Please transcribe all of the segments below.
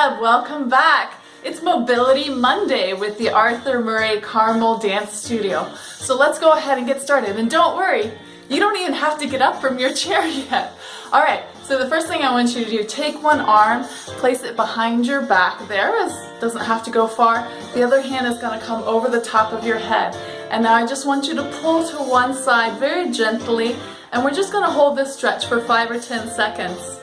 Web, welcome back. It's Mobility Monday with the Arthur Murray Carmel Dance Studio. So let's go ahead and get started. And don't worry, you don't even have to get up from your chair yet. All right, so the first thing I want you to do, take one arm, place it behind your back there. It doesn't have to go far. The other hand is going to come over the top of your head. And now I just want you to pull to one side very gently. And we're just going to hold this stretch for 5 or 10 seconds.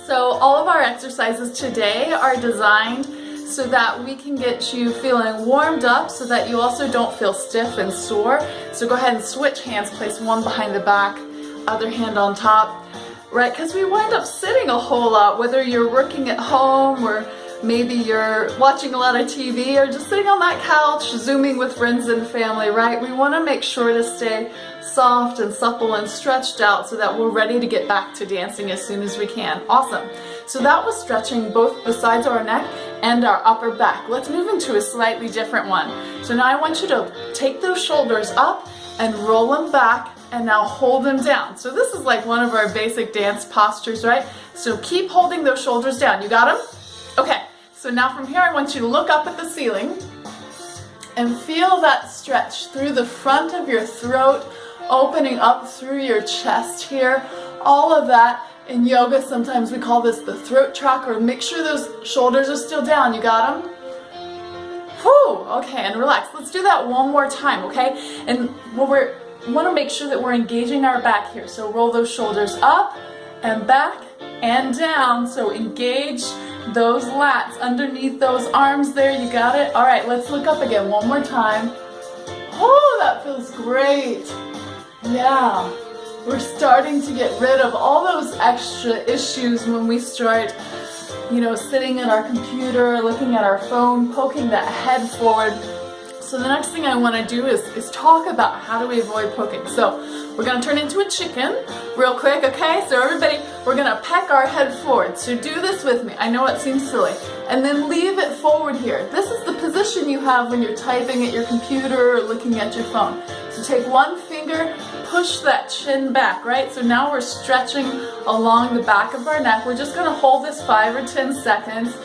So all of our exercises today are designed so that we can get you feeling warmed up so that you also don't feel stiff and sore. So go ahead and switch hands, place one behind the back, other hand on top, right? Because we wind up sitting a whole lot, whether you're working at home or maybe you're watching a lot of TV or just sitting on that couch, Zooming with friends and family, right? We want to make sure to stay soft and supple and stretched out so that we're ready to get back to dancing as soon as we can. Awesome. So that was stretching both the sides of our neck and our upper back. Let's move into a slightly different one. So now I want you to take those shoulders up and roll them back and now hold them down. So this is like one of our basic dance postures, right? So keep holding those shoulders down. You got them? Okay, so now from here I want you to look up at the ceiling and feel that stretch through the front of your throat, opening up through your chest here. All of that. In yoga, sometimes we call this the throat chakra. Make sure those shoulders are still down. You got them? Whew, okay, and relax. Let's do that one more time, okay? And we want to make sure that we're engaging our back here. So roll those shoulders up and back and down. So engage those lats underneath those arms there. You got it? All right, let's look up again one more time. Oh, that feels great. Yeah. We're starting to get rid of all those extra issues when we start, sitting at our computer, looking at our phone, poking that head forward. So the next thing I want to do is talk about how do we avoid poking. So we're going to turn into a chicken real quick, okay? So everybody, we're going to peck our head forward. So do this with me. I know it seems silly. And then leave it forward here. This is the position you have when you're typing at your computer or looking at your phone. So take one finger, push that chin back, right? So now we're stretching along the back of our neck. We're just going to hold this 5 or 10 seconds.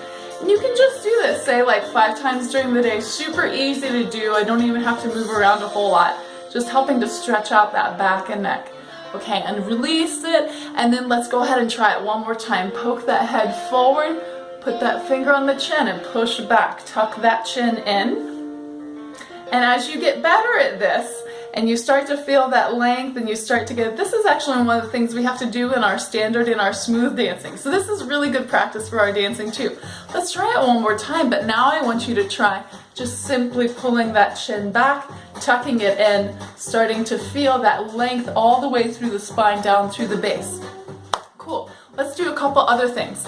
And you can just do this, say like 5 times during the day. Super easy to do. I don't even have to move around a whole lot. Just helping to stretch out that back and neck. Okay, and release it. And then let's go ahead and try it one more time. Poke that head forward. Put that finger on the chin and push back. Tuck that chin in. And as you get better at this, and you start to feel that length and you start to get, this is actually one of the things we have to do in our standard, in our smooth dancing. So this is really good practice for our dancing too. Let's try it one more time, but now I want you to try just simply pulling that chin back, tucking it in, starting to feel that length all the way through the spine, down through the base. Cool. Let's do a couple other things.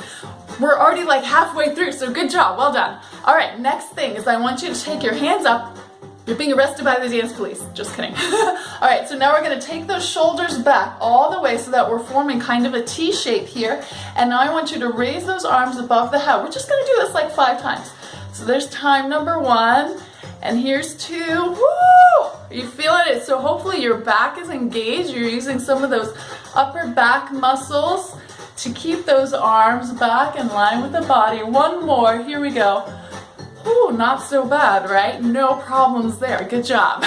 We're already like halfway through, so good job, well done. All right, next thing is I want you to take your hands up. You're being arrested by the dance police. Just kidding. All right, so now we're going to take those shoulders back all the way so that we're forming kind of a T shape here. And now I want you to raise those arms above the head. We're just going to do this like 5 times. So there's time number 1, and here's 2. Woo! Are you feeling it? So hopefully your back is engaged. You're using some of those upper back muscles to keep those arms back in line with the body. One more. Here we go. Ooh, not so bad, right? No problems there. Good job.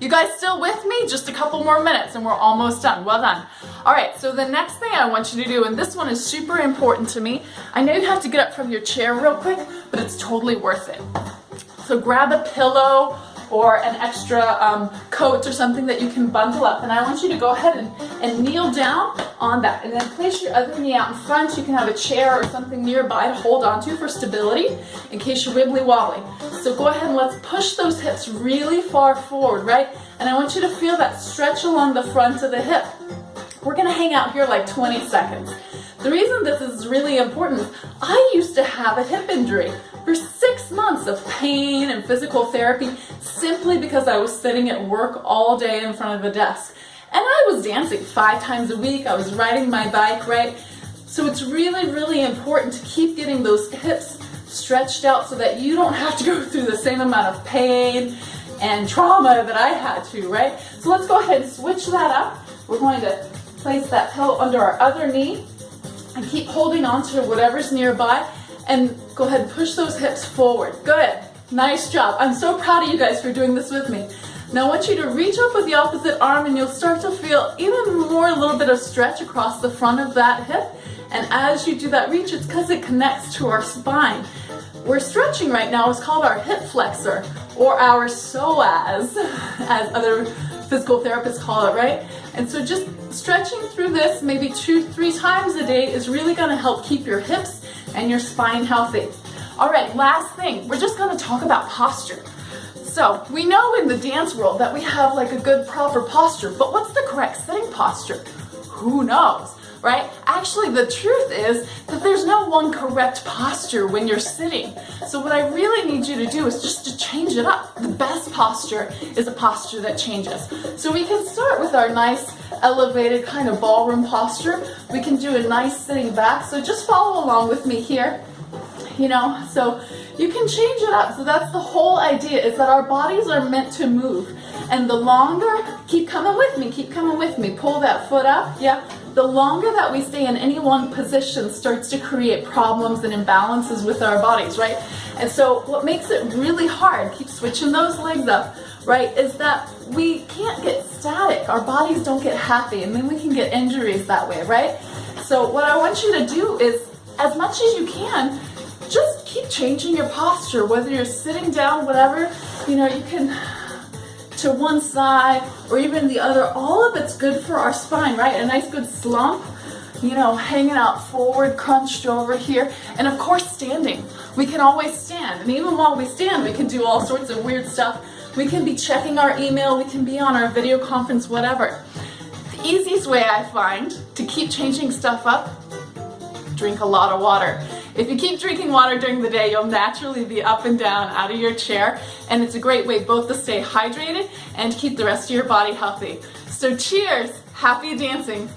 You guys still with me? Just a couple more minutes and we're almost done. Well done. All right, so the next thing I want you to do, and this one is super important to me. I know you have to get up from your chair real quick, but it's totally worth it. So grab a pillow or an extra coat or something that you can bundle up. And I want you to go ahead and kneel down on that. And then place your other knee out in front. You can have a chair or something nearby to hold onto for stability in case you're wibbly wobbly. So go ahead and let's push those hips really far forward, right? And I want you to feel that stretch along the front of the hip. We're gonna hang out here like 20 seconds. The reason this is really important is I used to have a hip injury for 6 months of pain and physical therapy simply because I was sitting at work all day in front of a desk. And I was dancing 5 times a week. I was riding my bike, right? So it's really, really important to keep getting those hips stretched out so that you don't have to go through the same amount of pain and trauma that I had to, right? So let's go ahead and switch that up. We're going to place that pillow under our other knee and keep holding on to whatever's nearby. And Go ahead and push those hips forward. Good. Nice job. I'm so proud of you guys for doing this with me. Now I want you to reach up with the opposite arm, and you'll start to feel even more, a little bit of stretch across the front of that hip. And as you do that reach, it's because it connects to our spine. We're stretching right now is called our hip flexor, or our psoas, as other physical therapists call it, right? And so just stretching through this maybe 2-3 times a day is really going to help keep your hips and your spine healthy. All right, last thing, we're just going to talk about posture. So we know in the dance world that we have like a good proper posture, but what's the correct sitting posture? Who knows, right? Actually, the truth is that there's no one correct posture when you're sitting. So what I really need you to do is just to change it up. The best posture is a posture that changes. So we can start with our nice elevated kind of ballroom posture. We can do a nice sitting back. So just follow along with me here. So you can change it up. So that's the whole idea, is that our bodies are meant to move. And the longer, keep coming with me, pull that foot up, yeah. The longer that we stay in any one position starts to create problems and imbalances with our bodies, right? And so what makes it really hard, keep switching those legs up, right, is that we can't get static. Our bodies don't get happy, and then we can get injuries that way, right? So what I want you to do is, as much as you can, just keep changing your posture, whether you're sitting down, whatever, you can to one side or even the other. All of it's good for our spine, right? A nice good slump, hanging out forward, crunched over here. And of course, standing. We can always stand. And even while we stand, we can do all sorts of weird stuff. We can be checking our email, we can be on our video conference, whatever. The easiest way I find to keep changing stuff up, drink a lot of water. If you keep drinking water during the day, you'll naturally be up and down out of your chair, and it's a great way both to stay hydrated and keep the rest of your body healthy. So cheers, happy dancing.